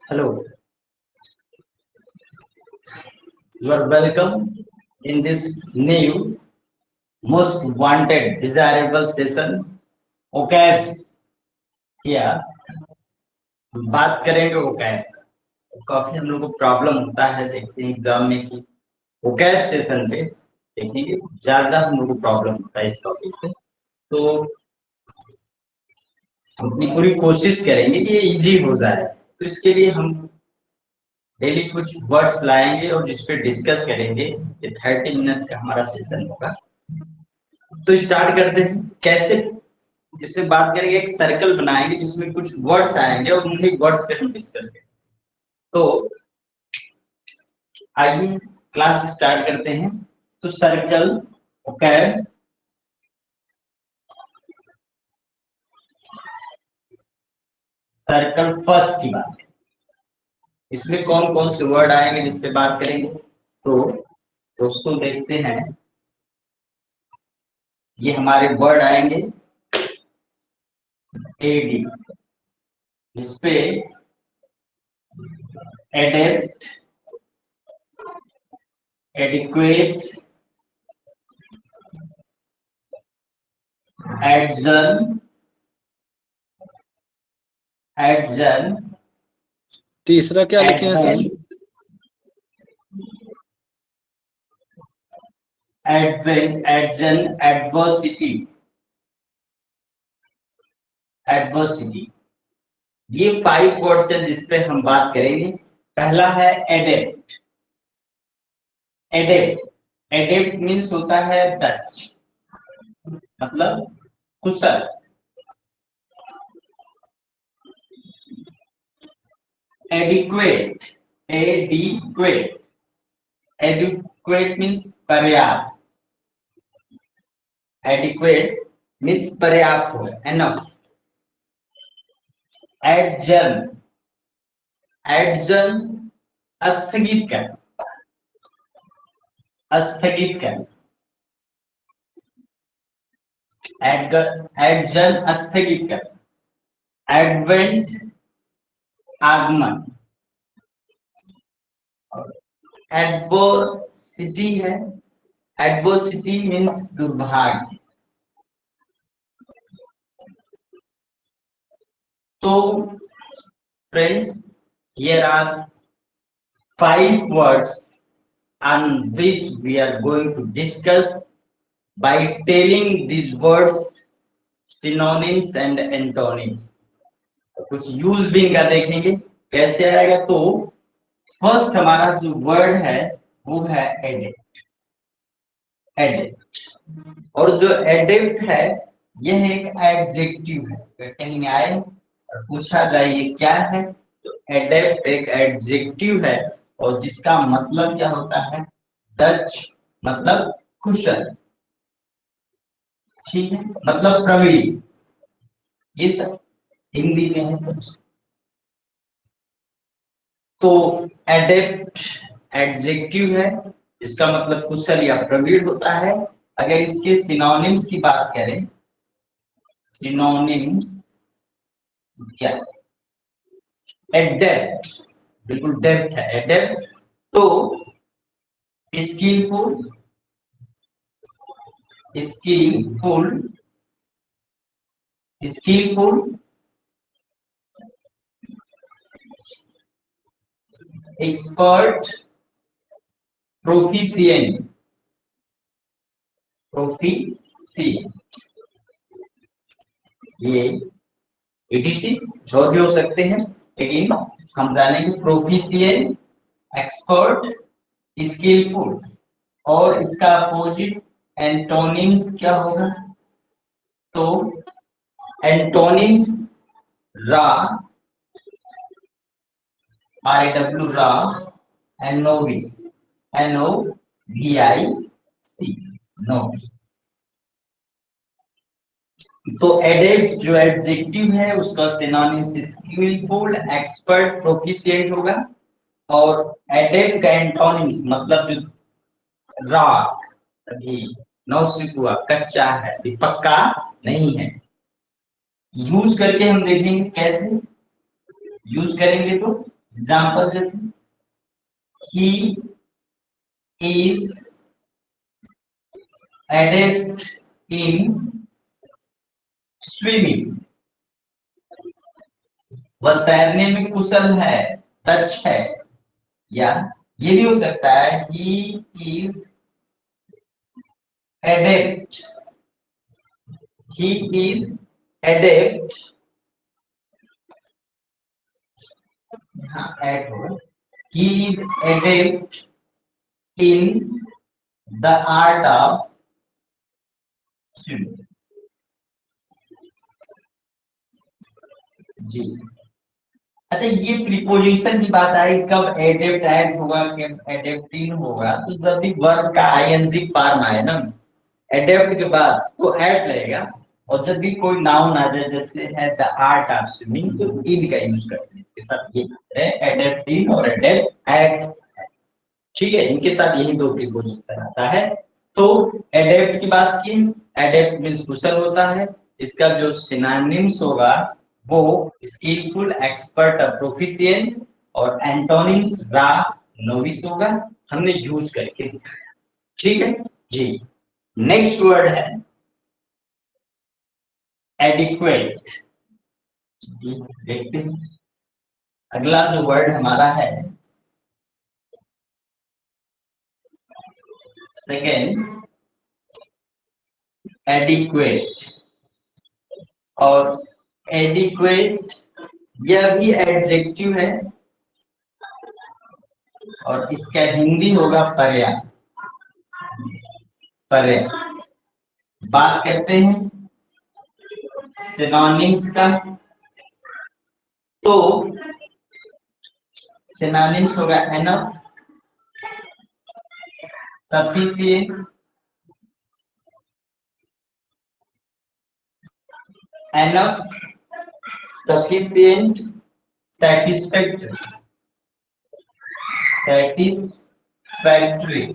Hello, you are welcome in this new, most wanted, desirable session. OCAB किया बात करेंगे OCAB काफी हम लोग को प्रॉब्लम होता है देखते हैं एग्जाम में कि OCAB सेशन पे देखेंगे ज्यादा हम लोग को प्रॉब्लम होता है इस टॉपिक पे। तो हम अपनी पूरी कोशिश करेंगे कि ये इजी हो जाए। तो इसके लिए हम डेली कुछ वर्ड्स लाएंगे और जिस पे डिस्कस करेंगे। ये 30 मिनट का हमारा सेशन होगा। तो स्टार्ट करते हैं कैसे। इससे बात करेंगे, एक सर्कल बनाएंगे जिसमें कुछ वर्ड्स आएंगे और उन्हीं वर्ड्स पे हम डिस्कस करेंगे। तो आइए क्लास स्टार्ट करते हैं। तो सर्कल, ओके, सर्कल फर्स्ट की बात है। इसमें कौन कौन से वर्ड आएंगे जिस पे बात करेंगे। तो दोस्तों देखते हैं, ये हमारे वर्ड आएंगे एडी। इस पे एडेप्ट, एडिक्वेट, एडजन, एडजन, तीसरा क्या लिखे हैं सर? Adjourn, adversity, adversity. ये 5 वर्ड्स है जिस पे हम बात करेंगे। पहला है एडेप्ट। एडेप्ट, एडेप्ट मीन्स होता है दक्ष, मतलब कुशल। एडिक्वेट, एडिक्वेट, एडिक्वेट मीन्स पर्याप्त। एडिक्वेट मीन्स पर्याप्त हो, एनफ। एडजन, एडजन स्थगित कर, स्थगित कर। एडजन स्थगित कर। एडवेंट आगमन। एडवर्सिटी है, एडवर्सिटी मीन्स दुर्भाग्य। तो friends, here are 5 words on which we are going to discuss by telling these words synonyms and antonyms। कुछ यूज भी इनका देखेंगे कैसे आएगा। तो फर्स्ट हमारा जो वर्ड है वो है एडेप्ट। एडेप्ट, और जो एडेप्ट है यह एक एडजेक्टिव है। कहीं आए और पूछा जाए ये क्या है, तो एडेप्ट एक एडजेक्टिव है और जिसका मतलब क्या होता है, दक्ष, मतलब कुशल। ठीक है, मतलब प्रवीण। ये सब हिंदी में है सब। तो एडेप्ट एडजेक्टिव है, इसका मतलब कुशल या प्रवीण होता है। अगर इसके सिनोनिम्स की बात करें, सिनोनिम्स क्या, एडेप्ट, बिल्कुल डेप्थ है एडेप्ट। तो skilful, skilful, skilful, expert, proficient, proficient, ये एटीसी जो भी हो सकते हैं, लेकिन हम जानेंगे प्रोफिशिएंट, एक्सपर्ट, स्किलफुल। और इसका अपोजिट एंटोनिम्स क्या होगा। तो एंटोनिम्स रा, RAW रा, एंड नोविस, NOVIC, नोविस। तो एडेप्ट जो एडजेक्टिव है उसका सिनोनिम्स स्किलफुल, एक्सपर्ट, प्रोफिशिएंट होगा। और एडेप्ट का एंटोनिम्स मतलब जो राक, अभी नौसिखुआ, कच्चा है, अभी पक्का नहीं है। यूज करके हम देखेंगे कैसे यूज करेंगे। तो एग्जाम्पल जैसे he is adept in swimming, वह तैरने में कुशल है, दक्ष है। या ये भी हो सकता है he is adept, he is adept, हाँ एड होगा, he is adept in the art of swimming। जी अच्छा, ये प्रीपोजिशन की बात आई, कब एडेप्ट ऐड होगा, कब एडेप्टिंग होगा, तो जब भी वर्ब का आईएनजी फॉर्म आए ना एडेप्ट के बाद तो ऐड रहेगा, और जब भी कोई नाउन आ जाए जैसे है द आर्ट ऑफ स्विमिंग तो इन का यूज करते हैं इसके साथ, ये है एडेप्टिंग और एडेप्ट ऐड। ठीक है, इनके साथ यही दो प्रीपोजिशन आता है। तो एडेप्ट की बात की, एडेप्ट मींस कुशल होता है, इसका जो सिनोनिम्स होगा वो स्किलफुल, एक्सपर्ट, प्रोफिशिएंट, और एंटोनिम्स रा, नोविस होगा। हमने यूज करके दिखाया। ठीक है जी। नेक्स्ट वर्ड है एडिक्वेट। देखते हैं अगला जो वर्ड हमारा है सेकेंड, एडिक्वेट। और एडिक्वेट यह भी एडजेक्टिव है और इसका हिंदी होगा पर्याप्त। पर्याप्त बात करते हैं सिनोनिम्स का, तो सिनोनिम्स होगा enough, sufficient, enough, sufficient, satisfactory, satisfactory,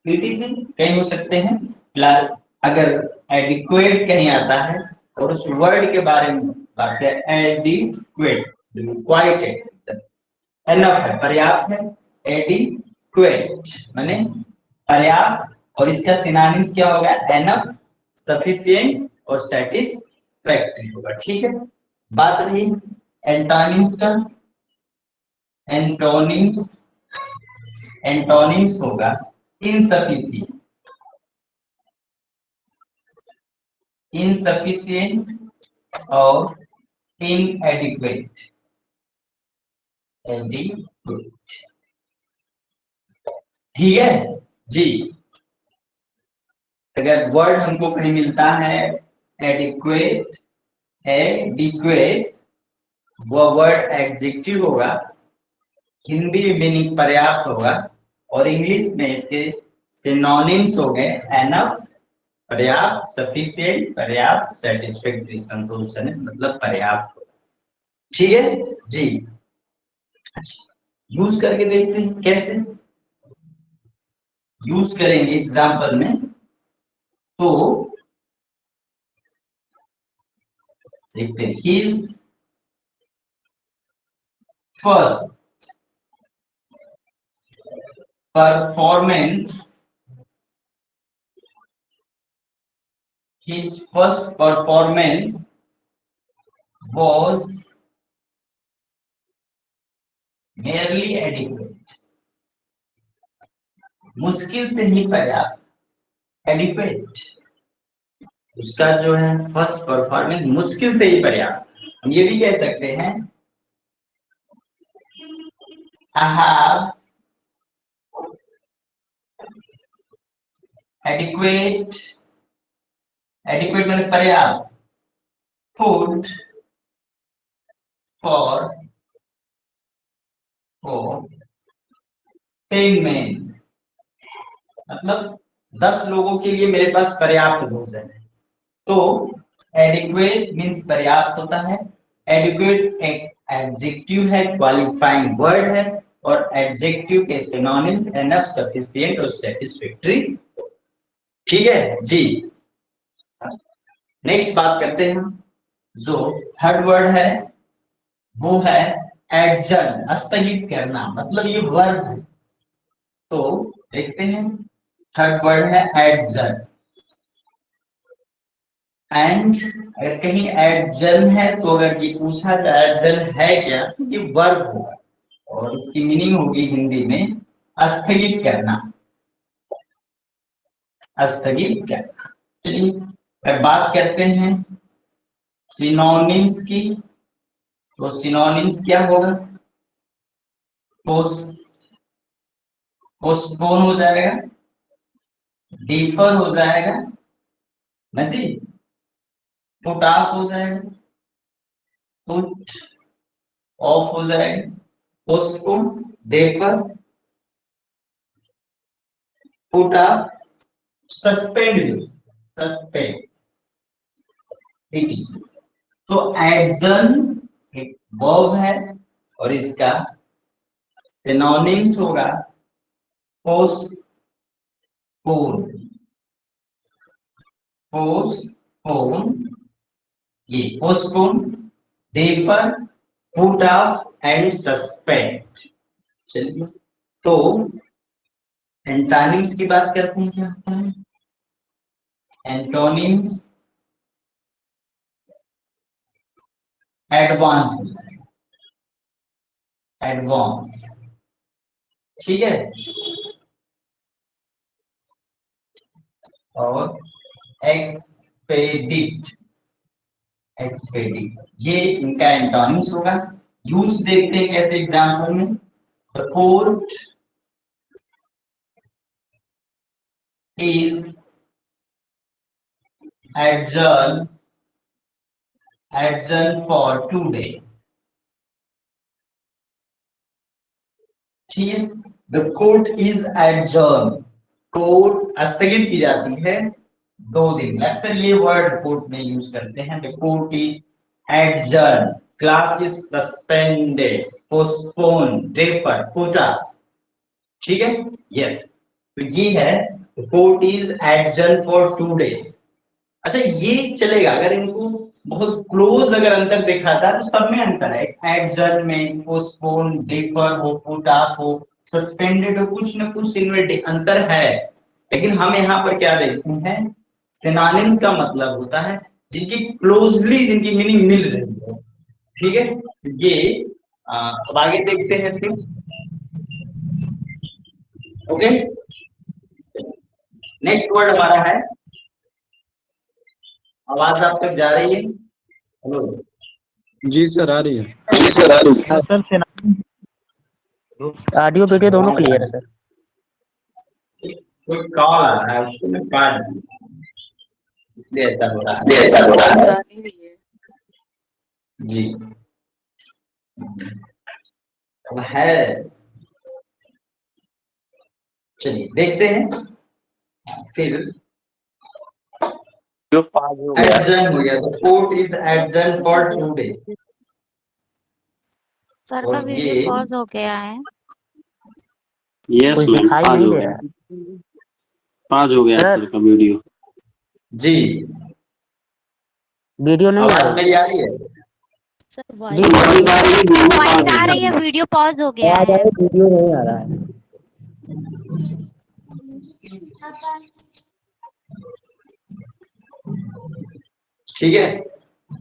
PTC कहीं हो सकते हैं। फिलहाल अगर एडिक्वेट कहीं आता है और उस वर्ड के बारे में बात है, एडिक्वेट क्वाइट एनफ है, पर्याप्त है, एडिक्वेट माने पर्याप्त, और इसका सिनोनिम्स क्या होगा, एनफ, सफिशिएंट और सैटिस्फैक्टरी होगा। ठीक है, बात रही एंटोनिम्स का। एंटोनिम्स, एंटोनिम्स होगा इनसफिशिएंट, इनसफिशिएंट और इनएडिक्वेट, एडिक्वेट। ठीक है जी। अगर वर्ड हमको कहीं मिलता है एडिक्वेट, एडिक्वेट, वह वर्ड एडजेक्टिव होगा, हिंदी मीनिंग पर्याप्त होगा, और इंग्लिश में इसके सिनोनिम्स हो गए एनफ, पर्याप्त, सफिशिएंट, पर्याप्त, सैटिस्फैक्टरी, संतोषजनक, मतलब पर्याप्त होगा। ठीक है जी। यूज करके देखते हैं कैसे यूज करेंगे एग्जाम्पल में। तो देखते हैं his first performance, his first performance was merely adequate, मुश्किल से ही पर्याप्त। एडिक्वेट उसका जो है फर्स्ट परफॉर्मेंस मुश्किल से ही पर्याप्त। हम ये भी कह सकते हैं I have adequate, adequate माने पर्याप्त, food for 10 men, मतलब 10 लोगों के लिए मेरे पास पर्याप्त भोजन है। तो एडिक्वेट मींस पर्याप्त होता है। एडिक्वेट एक एडजेक्टिव है, क्वालिफाइंग वर्ड है, और एडजेक्टिव के सिनोनिम्स एनफ, सफिशिएंट और सैटिस्फैक्टरी। ठीक है जी। नेक्स्ट बात करते हैं, जो थर्ड वर्ड है वो है एडजर्न स्थगित करना, मतलब ये वर्ब है। तो देखते हैं, थर्ड वर्ड है एडजर्न। एंड अगर कहीं एडजर्न है तो अगर ये पूछा जाए एडजर्न है क्या, तो ये वर्ब होगा और इसकी मीनिंग होगी हिंदी में स्थगित करना, स्थगित करना। चलिए अब बात करते हैं सिनोनिम्स की। तो सिनोनिम्स क्या होगा? पोस्टपोन हो जाएगा, डिफर हो जाएगा ना जी, पुट ऑफ हो जाएगा, पुट ऑफ हो जाएगा, postpone, differ, put off, suspend, suspend. तो एडजर्न एक वर्ब है और इसका सिनोनिम्स होगा पोस्टपोन, पोस्टपोन, ये postpone, differ, put off and suspend. चलिए तो एंटोनिम्स की बात करते हैं, क्या होता है एंटोनिम्स? एडवांस हो जाएगा, एडवांस, ठीक है। और एक्सपेडिट, एक्सपेडिट ये इनका एंटोनिम्स होगा। यूज देखते हैं कैसे एग्जाम्पल में। The court is adjourned, adjourned for 2 days, ठीक है। The court is adjourned, court स्थगित की जाती है 2 दिन। अक्सर ये वर्ड कोर्ट में यूज करते हैं। The court is adjourned, class is suspended, postpone, defer, put off, ठीक है। यस, तो ये है the court is adjourned for 2 days। अच्छा ये चलेगा अगर इनको बहुत क्लोज अगर अंतर देखा जाए तो सब में अंतर है। एडजर्न में पोस्टपोन, डिफर हो, पुट ऑफ हो, सस्पेंडेड हो, कुछ न कुछ इनमें अंतर है। लेकिन हम यहाँ पर क्या देखते हैं, सिनोनिम्स का मतलब होता है जिनकी क्लोजली जिनकी मीनिंग मिल रही है, ठीक है। ये अब आगे देखते हैं फिर। ओके, नेक्स्ट वर्ड हमारा है, आवाज आप तक जा रही है? हेलो जी सर, आ रही है। सर ऑडियो वीडियो दोनों क्लियर है सर। कोई कॉल आ रहा है उसको मैं काट दूं, इसलिए ऐसा हो रहा है जी। अब है, चलिए देखते हैं फिर। जो पाँच हो गया एडजर्न हो गया तो court is adjourn for 2 days। Sir का और वीडियो ये पॉज हो गया है। यस कुछ मैम, दिखाई पाँच नहीं हो दे गया, रहा है। पाँच हो गया सर सर का वीडियो। जी, वीडियो नहीं आ आवाज रही। मेरी आ रही है? सर जी वॉइस आ रही है, वीडियो पॉज हो गया आवाज आ है। रही, वीडियो नहीं आ रहा है। ठीक है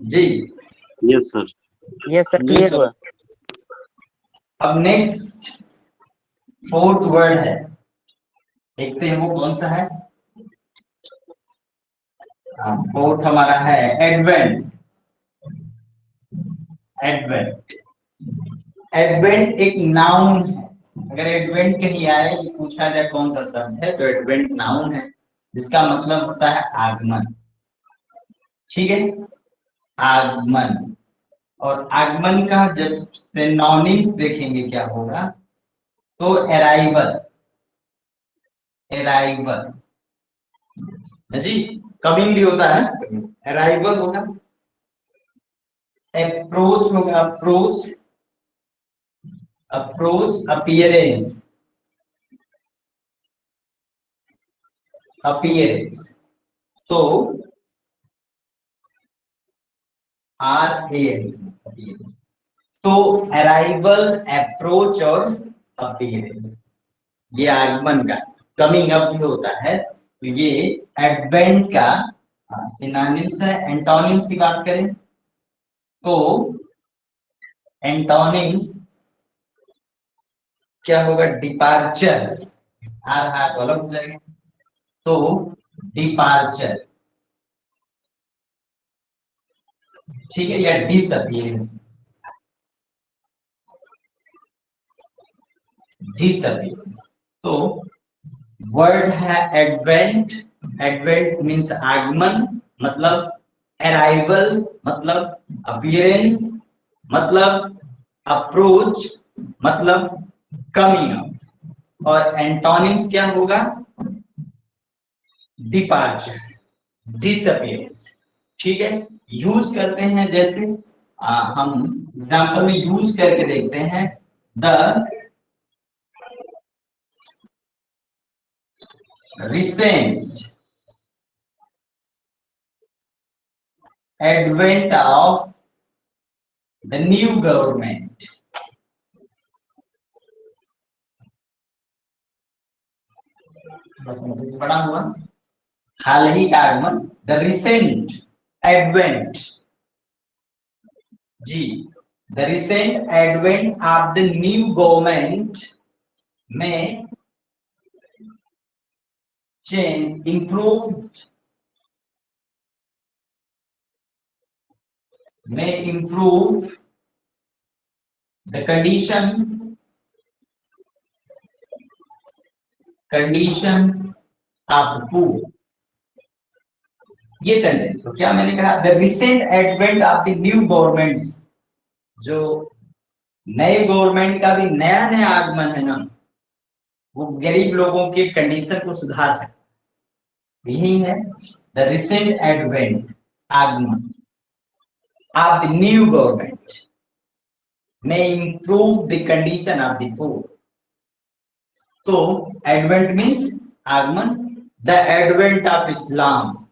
जी। Yes sir. ये सर जी क्लियर सर। हुआ। अब नेक्स्ट फोर्थ वर्ड है, देखते हैं वो कौन सा है। फोर्थ हमारा है एडवेंट। एडवेंट, एडवेंट एक नाउन है। अगर एडवेंट कहीं आए, पूछा जाए कौन सा शब्द है, तो एडवेंट नाउन है जिसका मतलब होता है आगमन, ठीक है, आगमन। और आगमन का जब सिनोनिम्स देखेंगे क्या होगा, तो अराइवल, अराइवल जी, कमिंग भी होता है, अराइवल होगा। अप्रोच होगा, अप्रोच, अप्रोच, अपीयरेंस, अपीयरेंस। तो RAS, अपीयरेंस। तो अराइवल, अप्रोच और अपीयरेंस, ये आगमन का, कमिंग अप भी होता है, तो ये एडवेंट का सिनोनिम्स है। एंटोनिम्स की बात करें तो एंटोनिम्स क्या होगा? डिपार्चर, आर हाथ अलग हो जाएगा, तो डिपार्चर, ठीक है, या डिसअपीयरेंस, डिसअपीयरेंस। तो वर्ड है एडवेंट, एडवेंट मीन्स आगमन, मतलब अराइवल, मतलब अपीयरेंस, मतलब अप्रोच, मतलब कमिंग अप। और एंटोनिम्स क्या होगा? डिपार्चर, डिसअपीयरेंस, ठीक है। यूज करते हैं जैसे हम एग्जांपल में यूज करके देखते हैं। The recent advent of the new government, बस नोटिस पड़ा हुआ, हाल ही का आगमन, द रिसेंट एडवेंट, जी, the recent advent of the new government में change improved, may improve the condition of the poor। ये सेंटेंस, तो क्या मैंने कहा? The recent advent of the new governments, जो नए गवर्नमेंट का भी नया नया आगमन है ना, वो गरीब लोगों के कंडीशन को सुधार सकता है, यही है द रिसेंट एडवेंट, आगमन of the new government may improve the condition of the poor। तो एडवेंट मीन्स आगमन, द एडवेंट ऑफ इस्लाम,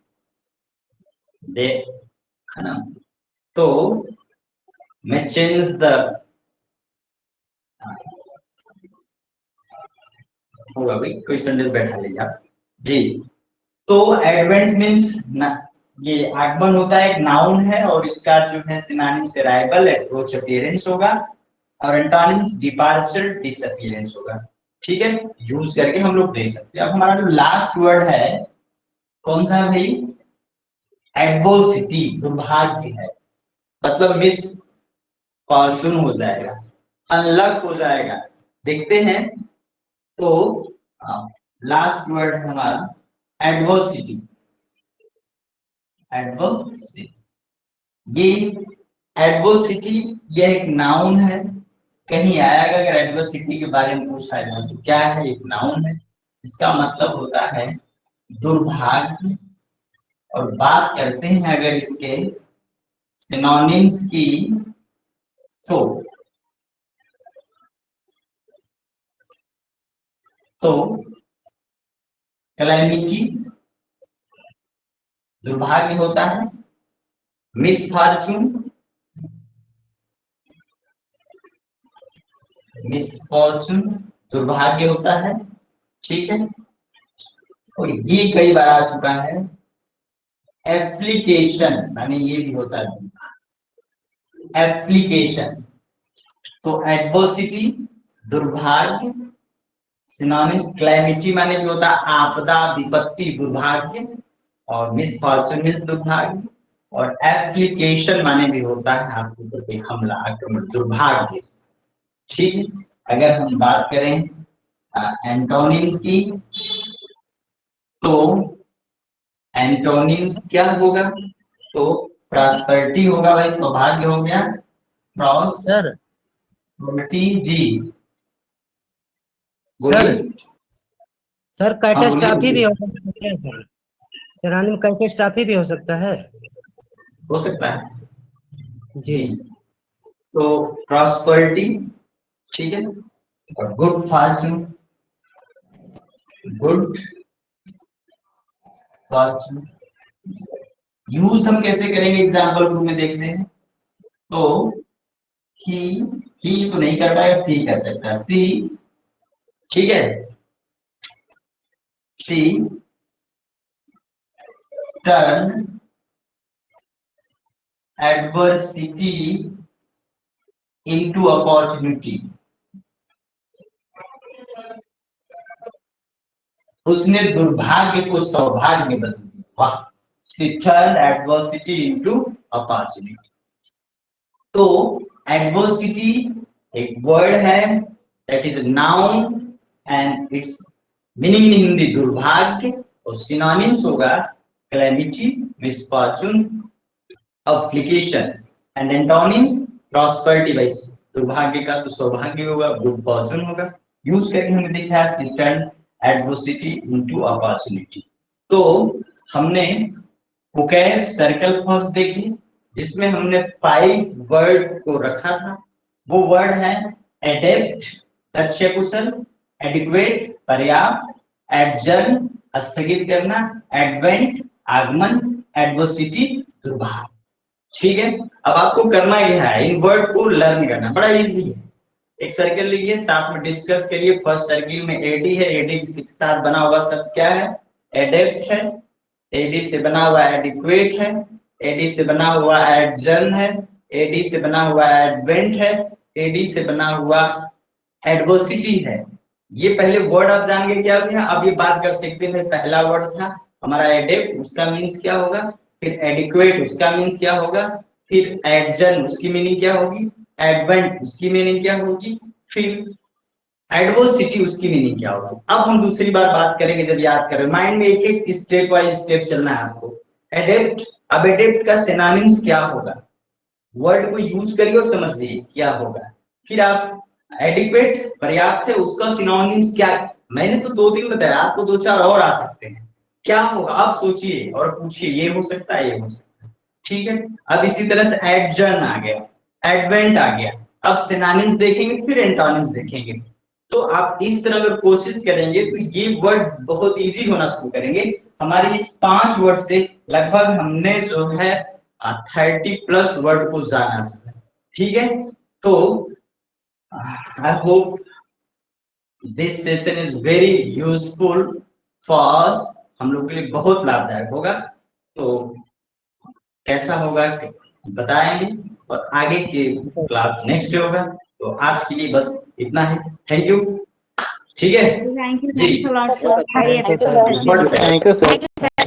दे, है ना, तो मैं चेंज द, होगा भाई, कोई सेंटेंस बैठा लीजिए आप जी। तो एडवेंट मीन्स ये आगमन होता है, एक नाउन है, और इसका जो है सिनोनिम्स अराइवल, अप्रोच, अपीयरेंस होगा, और एंटोनिम्स डिपार्चर, डिसअपीयरेंस होगा, ठीक है। यूज करके हम लोग देख सकते हैं। अब हमारा जो लास्ट वर्ड है कौन सा है भाई? एडवर्सिटी, दुर्भाग्य है, मतलब मिस फॉर्चून हो जाएगा, अनलक हो जाएगा। देखते हैं, तो लास्ट वर्ड है हमारा एडवर्सिटी, एडवर्सिटी, ये एडवर्सिटी, यह एक नाउन है। कहीं आएगा अगर एडवर्सिटी के बारे में पूछा जाए तो क्या है? एक नाउन है, इसका मतलब होता है दुर्भाग्य। और बात करते हैं अगर इसके सिनोनिम्स की, तो कैलेमिटी दुर्भाग्य होता है, मिसफॉर्चून, मिसफॉर्चून दुर्भाग्य होता है, ठीक है। और ये कई बार आ चुका है, एप्लीकेशन, माने ये भी होता है एप्लीकेशन। तो एडवर्सिटी, दुर्भाग्य, सिनोनिम्स कैलेमिटी माने भी होता है आपदा, विपत्ति, दुर्भाग्य, और मिसफॉर्चून मीन्स दुर्भाग्य, और एप्लीकेशन माने भी होता है आपके प्रति हमला, आक्रमण, दुर्भाग्य, ठीक है। अगर हम बात करें एंटोनिम्स की, तो एंटोनिम्स क्या होगा? तो प्रॉस्पेरिटी होगा भाई, सौभाग्य हो गया, सर प्रॉस्पेरिटी, जी सर बोलिए। सर हाँ, कैटेस्ट्रॉफी भी बोलिए। हो सकता है सर, सरानी में कैटेस्ट्रॉफी भी हो सकता है हो सकता है जी। जी। तो प्रॉस्पेरिटी, ठीक है, और good Fortune, good Fortune use हम कैसे करेंगे एग्जाम्पल रूप में देखते हैं। तो ही तो नहीं कर पाएगा, सी कर सकता है, सी, ठीक है, she turn adversity into opportunity. उसने दुर्भाग्य को सौभाग्य में बदल दिया। वाह, she turn adversity into opportunity. तो एडवर्सिटी एक वर्ड है, that is a noun and its meaning in Hindi दुर्भाग्य, और सिनोनिम्स होगा calamity, misfortune, affliction, and antonyms prosperity. भाई दुर्भाग्य का तो सौभाग्य होगा, गुड फॉर्चून होगा। यूज करके हमने देखा है she turn adversity into opportunity. तो हमने वोकैब सर्कल फर्स्ट देखी, जिसमें हमने 5 वर्ड को रखा था। वो वर्ड है एडेप्ट लक्ष्य कुशल, एडिक्वेट पर्याप्त, एडजर्न स्थगित करना, एडवेंट आगमन, एडवर्सिटी दुर्भाग्य। ठीक है, अब आपको करना क्या है, इन वर्ड को लर्न करना, बड़ा इजी है। एक सर्कल लिखिए, साथ में डिस्कस करिए। फर्स्ट सर्किल में एडी है, एडी के साथ बना हुआ शब्द क्या है, एडेप्ट है, एडी से बना हुआ एडिक्वेट है, एडी से बना हुआ एडजर्न है, एडी से बना हुआ एडवेंट है, एडी से बना हुआ एडवर्सिटी है। ये पहले वर्ड आप जान गए क्या हुआ। अब ये बात कर सकते हैं, पहला वर्ड था हमारा एडेप्ट, उसका मीन्स क्या होगा, फिर एडिक्वेट उसका मीन्स क्या होगा, फिर एडजर्न उसकी मीनिंग क्या होगी, एडवेंट उसकी मीनिंग क्या होगी, फिर एडवर्सिटी उसकी मीनिंग क्या होगी। अब हम दूसरी बार बात करेंगे, जब याद करें माइंड में एक एक स्टेप वाइज स्टेप चलना है आपको। एडेप्ट, अब एडेप्ट का सिनोनिम्स क्या होगा, वर्ड को यूज करिए और समझिए क्या होगा। फिर आप एडिक्वेट पर्याप्त है, उसका सिनोनिम्स क्या, मैंने तो 2-3 बताया, आपको 2-4 और आ सकते हैं। क्या होगा आप सोचिए और पूछिए, ये हो सकता है, ये हो सकता है। ठीक है, अब इसी तरह से एडजर्न आ गया, एडवेंट आ गया। अब सिनोनिम्स देखेंगे, फिर एंटोनिम्स देखेंगे। तो आप इस तरह अगर कोशिश करेंगे तो ये वर्ड बहुत इजी होना शुरू करेंगे। हमारे इस 5 वर्ड से लगभग हमने जो है 30+ वर्ड को जाना है। ठीक है, तो I hope this session is very useful for us, हम लोग के लिए बहुत लाभदायक होगा। तो कैसा होगा बताएंगे, और आगे के क्लास नेक्स्ट डे होगा। तो आज के लिए बस इतना ही, थैंक यू। ठीक है Thank you. Ji, Thanks a lot, sir. Very Thank you, sir. effective. Thank you, sir. Thank you, sir.